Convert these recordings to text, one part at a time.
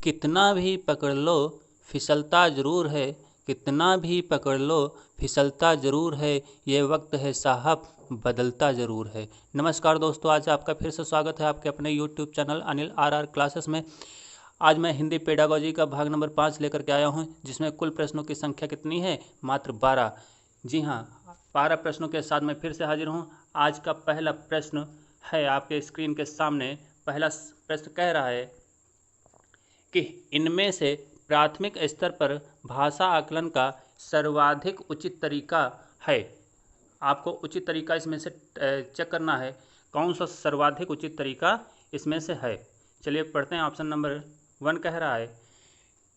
कितना भी पकड़ लो फिसलता ज़रूर है, कितना भी पकड़ लो फिसलता ज़रूर है, ये वक्त है साहब बदलता ज़रूर है। नमस्कार दोस्तों, आज आपका फिर से स्वागत है आपके अपने YouTube channel Anil R classes में। आज मैं हिंदी पेडागोजी का भाग नंबर 5 लेकर के आया हूँ, जिसमें कुल प्रश्नों की संख्या कितनी है? मात्र 12। जी हाँ, 12 प्रश्नों के साथ मैं फिर से हाजिर हूँ। आज का पहला प्रश्न है आपके स्क्रीन के सामने। पहला प्रश्न कह रहा है कि इनमें से प्राथमिक स्तर पर भाषा आकलन का सर्वाधिक उचित तरीका है। आपको उचित तरीका इसमें से चेक करना है, कौन सा सर्वाधिक उचित तरीका इसमें से है। चलिए पढ़ते हैं। ऑप्शन नंबर 1 कह रहा है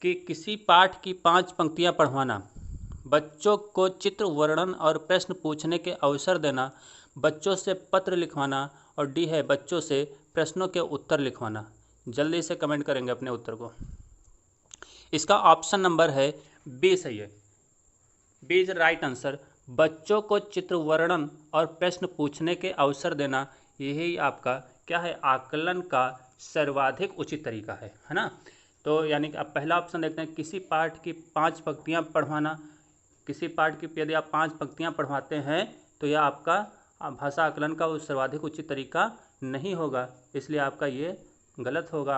कि किसी पाठ की 5 पंक्तियां पढ़वाना, बच्चों को चित्र वर्णन और प्रश्न पूछने के अवसर देना, बच्चों से पत्र लिखवाना, और डी है बच्चों से प्रश्नों के उत्तर लिखवाना। जल्दी से कमेंट करेंगे अपने उत्तर को। इसका ऑप्शन नंबर है बी सही है। B is right answer. बच्चों को चित्र वर्णन और प्रश्न पूछने के अवसर देना, यही आपका क्या है? आकलन का सर्वाधिक उचित तरीका है ना। तो यानी कि आप पहला ऑप्शन देखते हैं, किसी पाठ की 5 पंक्तियां पढ़वाना। किसी पाठ की यदि आप 5 पंक्तियां पढ़वाते हैं तो यह आपका भाषा आकलन का सर्वाधिक उचित तरीका नहीं होगा, इसलिए आपका ये गलत होगा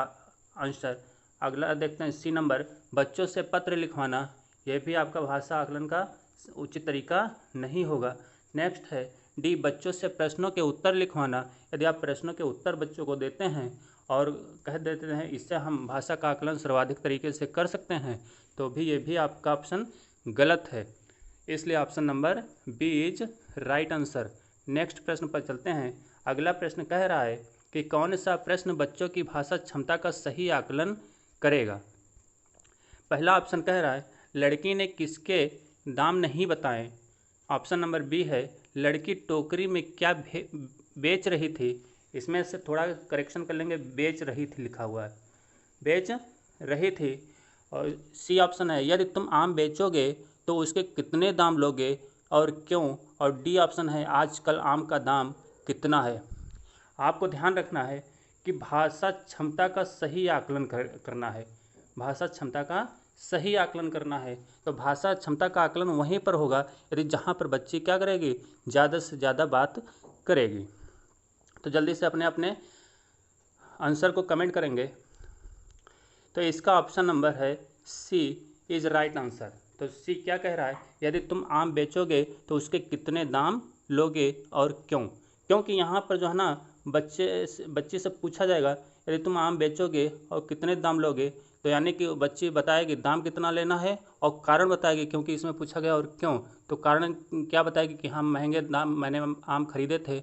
आंसर। अगला देखते हैं सी नंबर, बच्चों से पत्र लिखवाना, यह भी आपका भाषा आकलन का उचित तरीका नहीं होगा। नेक्स्ट है डी, बच्चों से प्रश्नों के उत्तर लिखवाना। यदि आप प्रश्नों के उत्तर बच्चों को देते हैं और कह देते हैं इससे हम भाषा का आकलन सर्वाधिक तरीके से कर सकते हैं, तो भी ये भी आपका ऑप्शन गलत है, इसलिए option number B is right answer. Next प्रश्न पर चलते हैं। अगला प्रश्न कह रहा है कि कौन सा प्रश्न बच्चों की भाषा क्षमता का सही आकलन करेगा। पहला ऑप्शन कह रहा है, लड़की ने किसके दाम नहीं बताए। ऑप्शन नंबर बी है, लड़की टोकरी में क्या बेच रही थी। इसमें से थोड़ा करेक्शन कर लेंगे, बेच रही थी लिखा हुआ है, बेच रही थी। और सी ऑप्शन है, यदि तुम आम बेचोगे तो उसके कितने दाम लोगे और क्यों। और डी ऑप्शन है, आजकल आम का दाम कितना है। आपको ध्यान रखना है कि भाषा क्षमता का सही आकलन करना है। भाषा क्षमता का सही आकलन करना है, तो भाषा क्षमता का आकलन वहीं पर होगा यदि जहाँ पर बच्ची क्या करेगी, ज़्यादा से ज़्यादा बात करेगी। तो जल्दी से अपने अपने आंसर को कमेंट करेंगे। तो इसका ऑप्शन नंबर है सी इज राइट आंसर। तो सी क्या कह रहा है, यदि तुम आम बेचोगे तो उसके कितने दाम लोगे और क्यों। क्योंकि यहाँ पर जो है ना, बच्चे से पूछा जाएगा यदि तुम आम बेचोगे और कितने दाम लोगे, तो यानी कि बच्ची बताएगी दाम कितना लेना है और कारण बताएगी, क्योंकि इसमें पूछा गया और क्यों। तो कारण क्या बताएगी कि हम महंगे दाम मैंने आम खरीदे थे,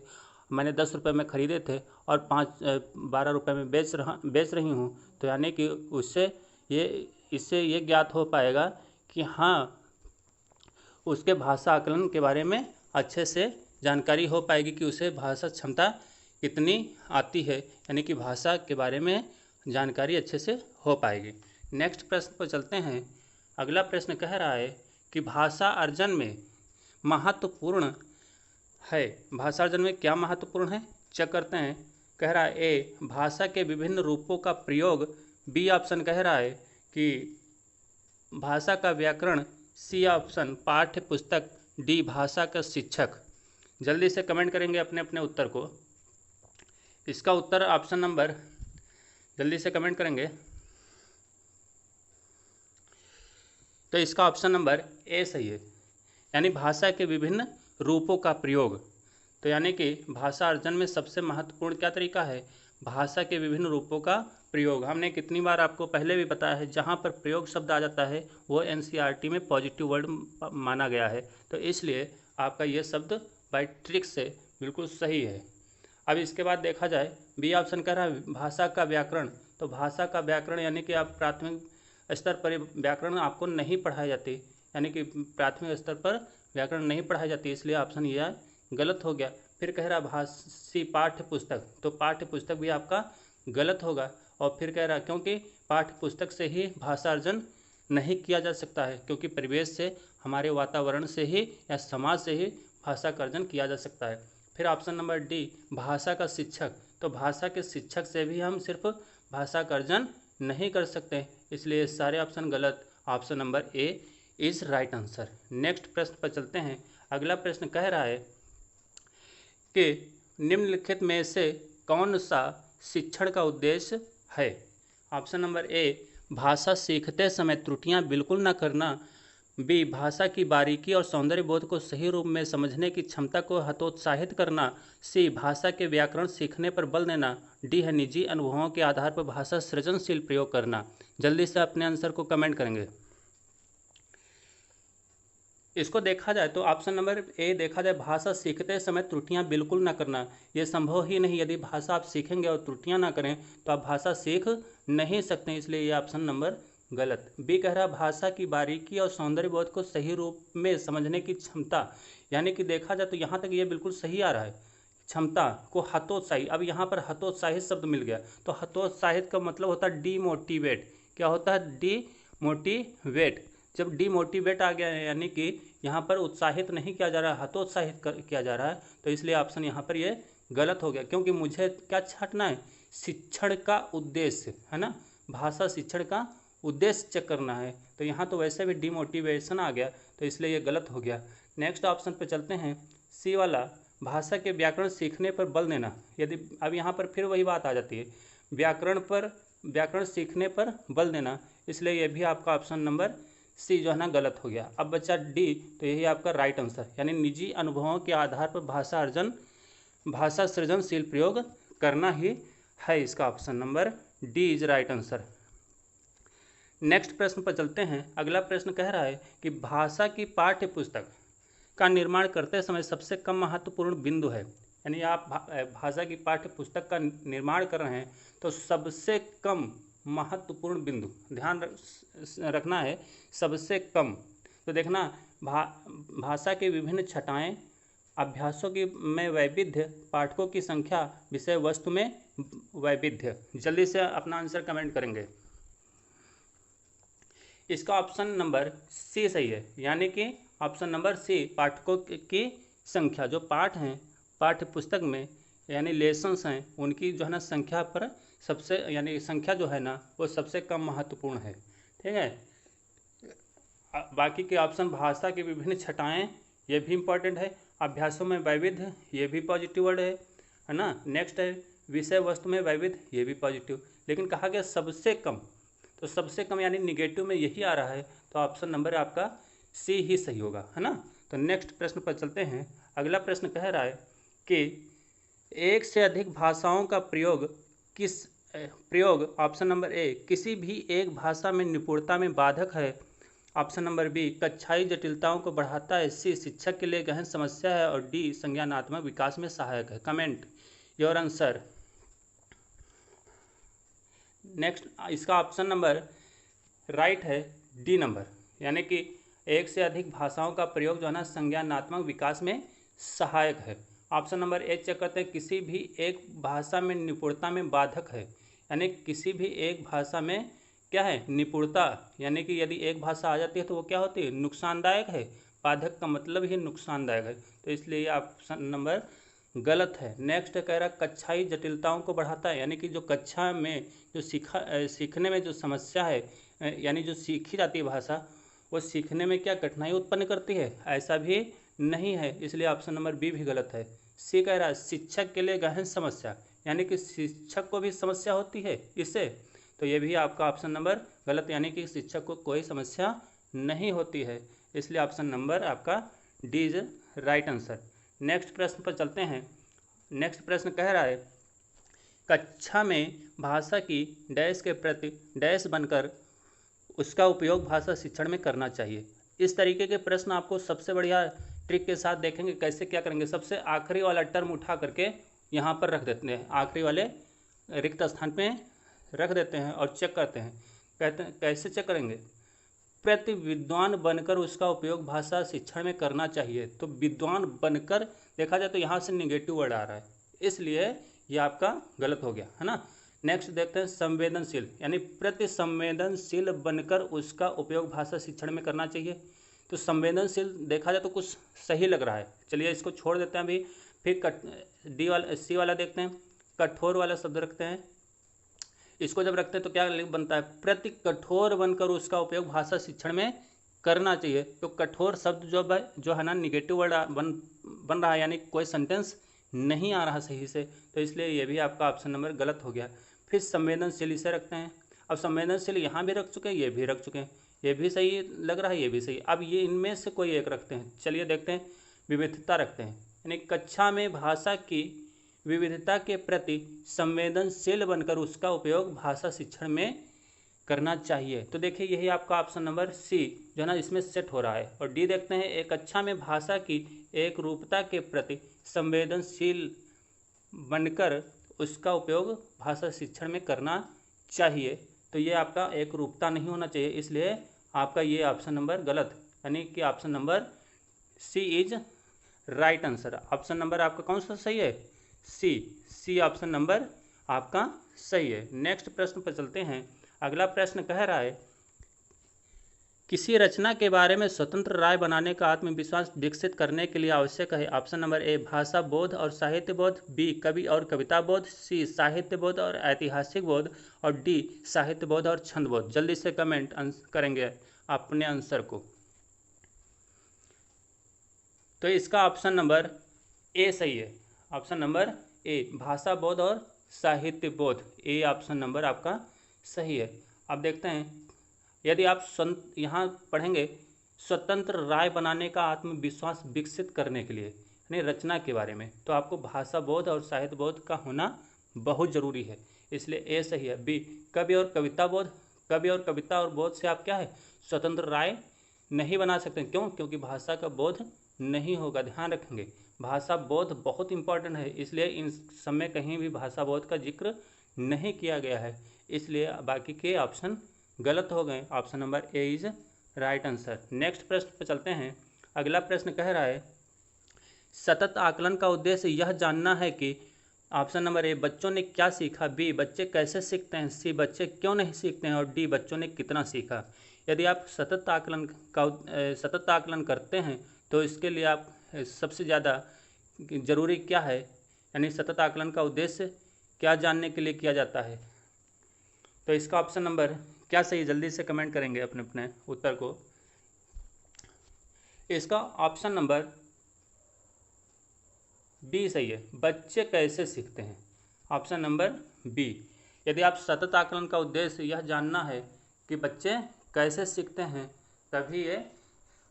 मैंने 10 रुपये में ख़रीदे थे और 12 रुपये में बेच रही हूँ। तो यानी कि इससे ये ज्ञात हो पाएगा कि हाँ, उसके भाषा आकलन के बारे में अच्छे से जानकारी हो पाएगी कि उसे भाषा क्षमता कितनी आती है, यानी कि भाषा के बारे में जानकारी अच्छे से हो पाएगी। नेक्स्ट प्रश्न पर चलते हैं। अगला प्रश्न कह रहा है कि भाषा अर्जन में महत्वपूर्ण है। भाषा अर्जन में क्या महत्वपूर्ण है, चेक करते हैं। कह रहा है ए, भाषा के विभिन्न रूपों का प्रयोग। बी ऑप्शन कह रहा है कि भाषा का व्याकरण। सी ऑप्शन पाठ्य पुस्तक। डी भाषा का शिक्षक। जल्दी से कमेंट करेंगे अपने अपने उत्तर को। इसका उत्तर ऑप्शन नंबर, जल्दी से कमेंट करेंगे। तो इसका ऑप्शन नंबर ए सही है, यानी भाषा के विभिन्न रूपों का प्रयोग। तो यानी कि भाषा अर्जन में सबसे महत्वपूर्ण क्या तरीका है, भाषा के विभिन्न रूपों का प्रयोग। हमने कितनी बार आपको पहले भी बताया है, जहाँ पर प्रयोग शब्द आ जाता है वो एनसीईआरटी में पॉजिटिव वर्ड माना गया है, तो इसलिए आपका ये शब्द बाय ट्रिक से बिल्कुल सही है। अब इसके बाद देखा जाए, बी ऑप्शन कह रहा है भाषा का व्याकरण। तो भाषा का व्याकरण यानी कि आप प्राथमिक स्तर पर व्याकरण आपको नहीं पढ़ाई जाती, यानी कि प्राथमिक स्तर पर व्याकरण नहीं पढ़ाई जाती, इसलिए ऑप्शन यह गलत हो गया। फिर कह रहा भाषी पाठ्य पुस्तक, तो पाठ्य पुस्तक भी आपका गलत होगा। और फिर कह रहा क्योंकि पाठ्य पुस्तक से ही भाषा अर्जन नहीं किया जा सकता है, क्योंकि परिवेश से, हमारे वातावरण से ही या समाज से ही भाषा का अर्जन किया जा सकता है। फिर ऑप्शन नंबर डी भाषा का शिक्षक। तो भाषा के शिक्षक से भी हम सिर्फ भाषा का अर्जन नहीं कर सकते, इसलिए ये सारे ऑप्शन गलत। Option number A is right answer. Next प्रश्न पर चलते हैं। अगला प्रश्न कह रहा है कि निम्नलिखित में से कौन सा शिक्षण का उद्देश्य है। ऑप्शन नंबर ए भाषा सीखते समय त्रुटियां बिल्कुल न करना, बी भाषा की बारीकी और सौंदर्य बोध को सही रूप में समझने की क्षमता को हतोत्साहित करना, सी भाषा के व्याकरण सीखने पर बल देना, डी है निजी अनुभवों के आधार पर भाषा सृजनशील प्रयोग करना। जल्दी से अपने आंसर को कमेंट करेंगे। इसको देखा जाए तो ऑप्शन नंबर ए देखा जाए भाषा सीखते समय त्रुटियां बिल्कुल ना करना, ये संभव ही नहीं। यदि भाषा आप सीखेंगे और त्रुटियां ना करें तो आप भाषा सीख नहीं सकते, इसलिए ये ऑप्शन नंबर गलत। बी कह रहा भाषा की बारीकी और सौंदर्य बोध को सही रूप में समझने की क्षमता, यानी कि देखा जाए तो यहाँ तक ये बिल्कुल सही आ रहा है। क्षमता को हतोत्साही, अब यहाँ पर हतोत्साहित शब्द मिल गया, तो हतोत्साहित का मतलब होता है डीमोटिवेट। क्या होता है? डीमोटिवेट। जब डीमोटिवेट आ गया है यानी कि यहाँ पर उत्साहित नहीं किया जा रहा है, हतोत्साहित किया जा रहा है, तो इसलिए ऑप्शन यहाँ पर ये गलत हो गया। क्योंकि मुझे क्या छांटना है? शिक्षण का उद्देश्य, है ना, भाषा शिक्षण का उद्देश्य चेक करना है, तो यहाँ तो वैसे भी डिमोटिवेशन आ गया, तो इसलिए ये गलत हो गया। नेक्स्ट ऑप्शन पे चलते हैं, सी वाला भाषा के व्याकरण सीखने पर बल देना। यदि अब यहाँ पर फिर वही बात आ जाती है, व्याकरण सीखने पर बल देना, इसलिए ये भी आपका ऑप्शन नंबर सी जो है ना गलत हो गया। अब बचा डी, तो यही आपका राइट आंसर, यानी निजी अनुभवों के आधार पर भाषा सृजनशील प्रयोग करना ही है। इसका option number D is right answer. Next प्रश्न पर चलते हैं। अगला प्रश्न कह रहा है कि भाषा की पाठ्य पुस्तक का निर्माण करते समय सबसे कम महत्वपूर्ण बिंदु है। यानी आप भाषा की पाठ्य पुस्तक का निर्माण कर रहे हैं तो सबसे कम महत्वपूर्ण बिंदु ध्यान रखना है, सबसे कम। तो देखना भाषा के विभिन्न छटाएं, अभ्यासों की में वैविध्य, पाठकों की संख्या, विषय वस्तु में वैविध्य। जल्दी से अपना आंसर कमेंट करेंगे। इसका ऑप्शन नंबर सी सही है, यानी कि ऑप्शन नंबर सी पाठकों की संख्या, जो पाठ हैं पाठ्य पुस्तक में यानी लेसन्स हैं उनकी जो है ना संख्या पर सबसे, यानी संख्या जो है ना वो सबसे कम महत्वपूर्ण है। ठीक है, बाकी के ऑप्शन भाषा की विभिन्न छटाएं ये भी इम्पॉर्टेंट है, अभ्यासों में वैविध्य ये भी पॉजिटिव वर्ड है ना। नेक्स्ट है विषय वस्तु में वैविध्य, ये भी पॉजिटिव, लेकिन कहा गया सबसे कम, तो सबसे कम यानी निगेटिव में यही आ रहा है, तो ऑप्शन नंबर आपका सी ही सही होगा, है ना। तो नेक्स्ट प्रश्न पर चलते हैं। अगला प्रश्न कह रहा है कि एक से अधिक भाषाओं का प्रयोग ऑप्शन नंबर ए किसी भी एक भाषा में निपुणता में बाधक है, ऑप्शन नंबर बी कक्षाई जटिलताओं को बढ़ाता है, सी शिक्षक के लिए गहन समस्या है, और डी संज्ञानात्मक विकास में सहायक है। Comment your answer. नेक्स्ट इसका ऑप्शन नंबर राइट है डी नंबर, यानी कि एक से अधिक भाषाओं का प्रयोग जो है ना संज्ञानात्मक विकास में सहायक है। ऑप्शन नंबर ए चेक करते हैं, किसी भी एक भाषा में निपुणता में बाधक है, यानी किसी भी एक भाषा में क्या है निपुणता, यानी कि यदि एक भाषा आ जाती है तो वो क्या होती है नुकसानदायक है, बाधक का मतलब ही नुकसानदायक है, तो इसलिए ये ऑप्शन नंबर गलत है। नेक्स्ट कह रहा कक्षाई जटिलताओं को बढ़ाता है, यानी कि जो कक्षा में जो सीखने में जो समस्या है, यानी जो सीखी जाती है भाषा वो सीखने में क्या कठिनाई उत्पन्न करती है, ऐसा भी नहीं है, इसलिए ऑप्शन नंबर बी भी गलत है। सी कह रहा है शिक्षक के लिए गहन समस्या, यानी कि शिक्षक को भी समस्या होती है इससे, तो ये भी आपका ऑप्शन नंबर गलत, यानी कि शिक्षक को कोई समस्या नहीं होती है, इसलिए ऑप्शन नंबर आपका D is right answer. Next प्रश्न पर चलते हैं। नेक्स्ट प्रश्न कह रहा है कक्षा में भाषा की डैश के प्रति डैश बनकर उसका उपयोग भाषा शिक्षण में करना चाहिए। इस तरीके के प्रश्न आपको सबसे बढ़िया ट्रिक के साथ देखेंगे कैसे क्या करेंगे। सबसे आखिरी वाला टर्म उठा करके यहाँ पर रख देते हैं, आखिरी वाले रिक्त स्थान पे रख देते हैं और चेक करते हैं। कहते हैं कैसे चेक करेंगे, प्रति विद्वान बनकर उसका उपयोग भाषा शिक्षण में करना चाहिए। तो विद्वान बनकर देखा जाए तो यहाँ से निगेटिव वर्ड आ रहा है, इसलिए ये आपका गलत हो गया, है ना। नेक्स्ट देखते हैं संवेदनशील, यानी प्रति संवेदनशील बनकर उसका उपयोग भाषा शिक्षण में करना चाहिए। तो संवेदनशील देखा जाए तो कुछ सही लग रहा है, चलिए इसको छोड़ देते हैं अभी। फिर सी वाला देखते हैं, कठोर वाला शब्द रखते हैं, इसको जब रखते हैं तो क्या बनता है, प्रति कठोर बनकर उसका उपयोग भाषा शिक्षण में करना चाहिए। तो कठोर शब्द जो है ना निगेटिव वर्ड बन रहा है, यानी कोई सेंटेंस नहीं आ रहा सही से, तो इसलिए ये भी आपका ऑप्शन नंबर गलत हो गया। फिर संवेदनशील इसे रखते हैं। अब संवेदनशील यहाँ भी रख चुके हैं, ये भी रख चुके हैं, ये भी सही लग रहा है, ये भी सही। अब ये इनमें से कोई एक रखते हैं। चलिए देखते हैं, विविधता रखते हैं, यानी कक्षा में भाषा की विविधता के प्रति संवेदनशील बनकर उसका उपयोग भाषा शिक्षण में करना चाहिए। तो देखिए यही आपका ऑप्शन नंबर सी जो है ना इसमें सेट हो रहा है। और डी देखते हैं, एक कक्षा में भाषा की एक रूपता के प्रति संवेदनशील बनकर उसका उपयोग भाषा शिक्षण में करना चाहिए। तो ये आपका एक रूपता नहीं होना चाहिए, इसलिए आपका ये ऑप्शन नंबर गलत, यानी कि option number C is right answer. Option number आपका कौन सा सही है, सी ऑप्शन नंबर आपका सही है। नेक्स्ट प्रश्न पर चलते हैं। अगला प्रश्न कह रहा है, किसी रचना के बारे में स्वतंत्र राय बनाने का आत्मविश्वास विकसित करने के लिए आवश्यक है। ऑप्शन नंबर ए भाषा बोध और साहित्य बोध, बी कवि और कविता बोध, सी साहित्य बोध और ऐतिहासिक बोध, और डी साहित्य बोध और छंद बोध। जल्दी से कमेंट करेंगे अपने आंसर को। तो इसका ऑप्शन नंबर ए सही है। ऑप्शन नंबर ए भाषा बोध और साहित्य बोध, ए ऑप्शन नंबर आपका सही है। अब देखते हैं, यदि आप यहाँ पढ़ेंगे स्वतंत्र राय बनाने का आत्मविश्वास विकसित करने के लिए, यानी रचना के बारे में, तो आपको भाषा बोध और साहित्य बोध का होना बहुत ज़रूरी है, इसलिए ए सही है। बी कवि और कविता बोध, कवि और कविता और बोध से आप क्या है स्वतंत्र राय नहीं बना सकते। क्यों? क्योंकि भाषा का बोध नहीं होगा। ध्यान रखेंगे, भाषा बोध बहुत इंपॉर्टेंट है, इसलिए इन समय कहीं भी भाषा बोध का जिक्र नहीं किया गया है, इसलिए बाकी के ऑप्शन गलत हो गए। Option number A is right answer. Next प्रश्न पर चलते हैं। अगला प्रश्न कह रहा है, सतत आकलन का उद्देश्य यह जानना है कि ऑप्शन नंबर ए बच्चों ने क्या सीखा, बी बच्चे कैसे सीखते हैं, सी बच्चे क्यों नहीं सीखते हैं, और डी बच्चों ने कितना सीखा। यदि आप सतत आकलन करते हैं तो इसके लिए आप सबसे ज़्यादा ज़रूरी क्या है, यानी सतत आकलन का उद्देश्य क्या जानने के लिए किया जाता है। तो इसका ऑप्शन नंबर क्या सही, जल्दी से कमेंट करेंगे अपने अपने उत्तर को। इसका ऑप्शन नंबर बी सही है, बच्चे कैसे सीखते हैं। ऑप्शन नंबर बी, यदि आप सतत आकलन का उद्देश्य यह जानना है कि बच्चे कैसे सीखते हैं, तभी ये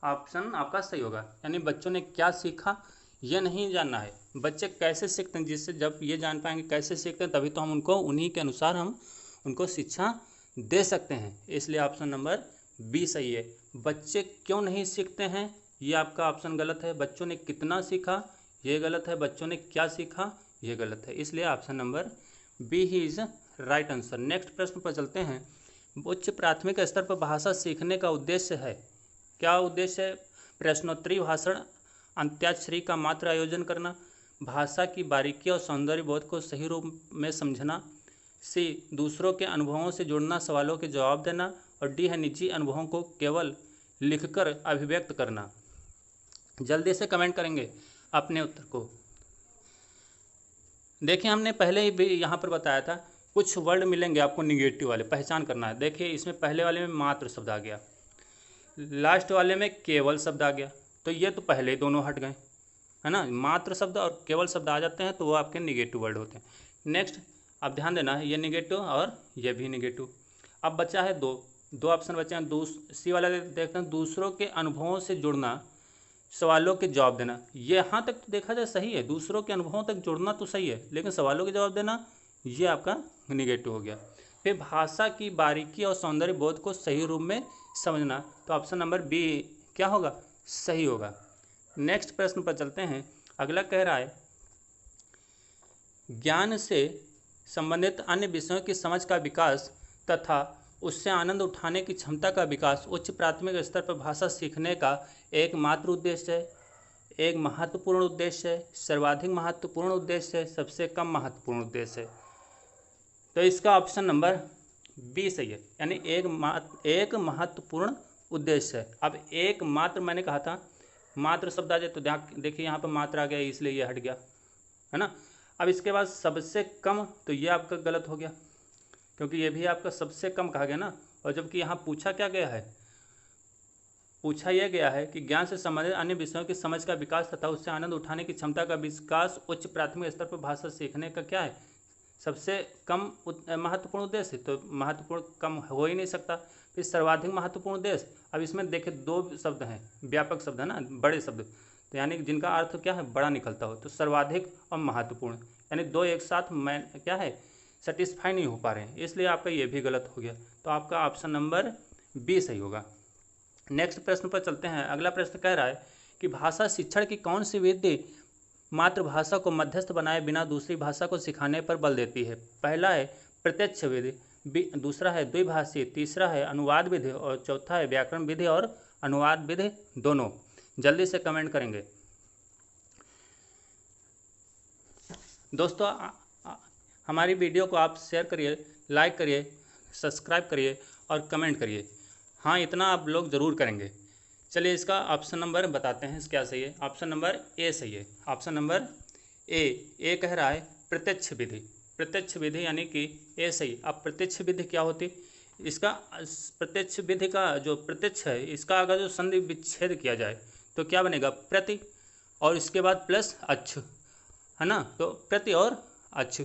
ऑप्शन आपका सही होगा। यानी बच्चों ने क्या सीखा ये नहीं जानना है, बच्चे कैसे सीखते हैं, जिससे जब ये जान पाएंगे कैसे सीखते हैं तभी तो हम उनको उन्हीं के अनुसार हम उनको शिक्षा दे सकते हैं, इसलिए ऑप्शन नंबर बी सही है। बच्चे क्यों नहीं सीखते हैं ये आपका ऑप्शन गलत है। बच्चों ने कितना सीखा ये गलत है, बच्चों ने क्या सीखा ये गलत है, इसलिए ऑप्शन नंबर बी ही इज राइट आंसर। नेक्स्ट प्रश्न पर चलते हैं। उच्च प्राथमिक स्तर पर भाषा सीखने का उद्देश्य है, क्या उद्देश्य है? प्रश्नोत्तरी भाषण, अंत्याक्षरी का मात्र आयोजन करना, भाषा की बारीकी और सौंदर्य बोध को सही रूप में समझना, सी दूसरों के अनुभवों से जुड़ना, सवालों के जवाब देना, और डी है निजी अनुभवों को केवल लिखकर अभिव्यक्त करना। जल्दी से कमेंट करेंगे अपने उत्तर को। देखिए हमने पहले ही भी यहाँ पर बताया था, कुछ वर्ड मिलेंगे आपको निगेटिव वाले, पहचान करना है। देखिए इसमें पहले वाले में मात्र शब्द आ गया, लास्ट वाले में केवल शब्द आ गया, तो ये तो पहले ही दोनों हट गए, है ना। मात्र शब्द और केवल शब्द आ जाते हैं तो वो आपके निगेटिव वर्ड होते हैं। नेक्स्ट अब ध्यान देना है, ये निगेटिव और ये भी निगेटिव। अब बचा है दो ऑप्शन बचे हैं। सी वाला देखते हैं, दूसरों के अनुभवों से जुड़ना, सवालों के जवाब देना। ये यहाँ तक तो देखा जाए सही है, दूसरों के अनुभवों तक जुड़ना तो सही है, लेकिन सवालों के जवाब देना ये आपका निगेटिव हो गया। फिर भाषा की बारीकी और सौंदर्य बोध को सही रूप में समझना, तो ऑप्शन नंबर बी क्या होगा, सही होगा। नेक्स्ट प्रश्न पर चलते हैं। अगला कह रहा है, ज्ञान से संबंधित अन्य विषयों की समझ का विकास तथा उससे आनंद उठाने की क्षमता का विकास उच्च प्राथमिक स्तर पर भाषा सीखने का एकमात्र उद्देश्य है, एक महत्वपूर्ण उद्देश्य है, सर्वाधिक महत्वपूर्ण उद्देश्य है, सबसे कम महत्वपूर्ण उद्देश्य है। तो इसका ऑप्शन नंबर बी सही है, यानी एक महत्वपूर्ण उद्देश्य है। अब एक मात्र मैंने कहा था, मात्र शब्द आ जाए तो देखिए यहाँ पर मात्र आ गया इसलिए ये हट गया, है ना। अब इसके बाद सबसे कम, तो ये आपका गलत हो गया, क्योंकि ये भी आपका सबसे कम कहा गया ना। और जबकि यहाँ पूछा क्या गया है, पूछा यह गया है कि ज्ञान से संबंधित अन्य विषयों की समझ का विकास तथा उससे आनंद उठाने की क्षमता का विकास उच्च प्राथमिक स्तर पर भाषा सीखने का क्या है, सबसे कम महत्वपूर्ण उद्देश्य। तो महत्वपूर्ण कम हो ही नहीं सकता। फिर सर्वाधिक महत्वपूर्ण उद्देश्य, अब इसमें देखिए दो शब्द हैं, व्यापक शब्द है ना, बड़े शब्द, तो यानी कि जिनका अर्थ क्या है, बड़ा निकलता हो। तो सर्वाधिक और महत्वपूर्ण, यानी दो एक साथ मैं क्या है, सेटिस्फाई नहीं हो पा रहे हैं, इसलिए आपका ये भी गलत हो गया। तो आपका ऑप्शन नंबर बी सही होगा। नेक्स्ट प्रश्न पर चलते हैं। अगला प्रश्न कह रहा है कि भाषा शिक्षण की कौन सी विधि मातृभाषा को मध्यस्थ बनाए बिना दूसरी भाषा को सिखाने पर बल देती है। पहला है प्रत्यक्ष विधि, दूसरा है द्विभाषी, तीसरा है अनुवाद विधि और चौथा है व्याकरण विधि और अनुवाद विधि दोनों। जल्दी से कमेंट करेंगे दोस्तों। हमारी वीडियो को आप शेयर करिए, लाइक करिए, सब्सक्राइब करिए और कमेंट करिए। हाँ, इतना आप लोग ज़रूर करेंगे। चलिए इसका ऑप्शन नंबर बताते हैं क्या सही है। ऑप्शन नंबर ए सही है। ऑप्शन नंबर ए कह रहा है प्रत्यक्ष विधि। प्रत्यक्ष विधि यानी कि ए सही। अब प्रत्यक्ष विधि क्या होती, इसका प्रत्यक्ष विधि का जो प्रत्यक्ष है, इसका अगर जो संधि विच्छेद किया जाए तो क्या बनेगा, प्रति और इसके बाद प्लस अच्छ, है ना। तो प्रति और अच्छ।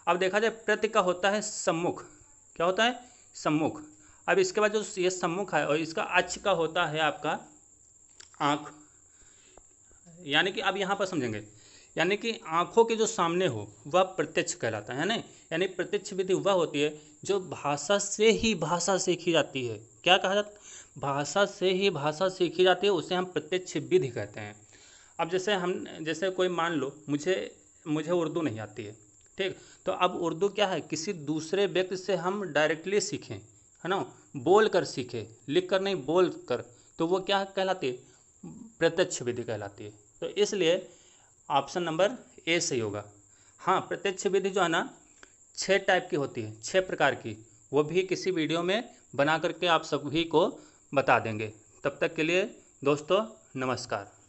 अब देखा जाए प्रति का होता है सम्मुख, क्या होता है, सम्मुख। अब इसके बाद जो ये सम्मुख है और इसका अच्छ का होता है आपका आँख, यानी कि अब यहाँ पर समझेंगे, यानी कि आँखों के जो सामने हो वह प्रत्यक्ष कहलाता है ना। यानी प्रत्यक्ष विधि वह होती है जो भाषा से ही भाषा सीखी जाती है। क्या कहा जाता है, भाषा से ही भाषा सीखी जाती है, उसे हम प्रत्यक्ष विधि कहते हैं। अब जैसे कोई मान लो मुझे उर्दू नहीं आती है, ठीक, तो अब उर्दू क्या है, किसी दूसरे व्यक्ति से हम डायरेक्टली सीखें, है ना, बोल कर सीखें, लिख कर नहीं, बोल कर, तो वो क्या कहलाती है, प्रत्यक्ष विधि कहलाती है। तो इसलिए ऑप्शन नंबर ए सही होगा। हाँ, प्रत्यक्ष विधि जो है ना 6 टाइप की होती है, 6 प्रकार की, वो भी किसी वीडियो में बना करके आप सभी को बता देंगे। तब तक के लिए दोस्तों नमस्कार।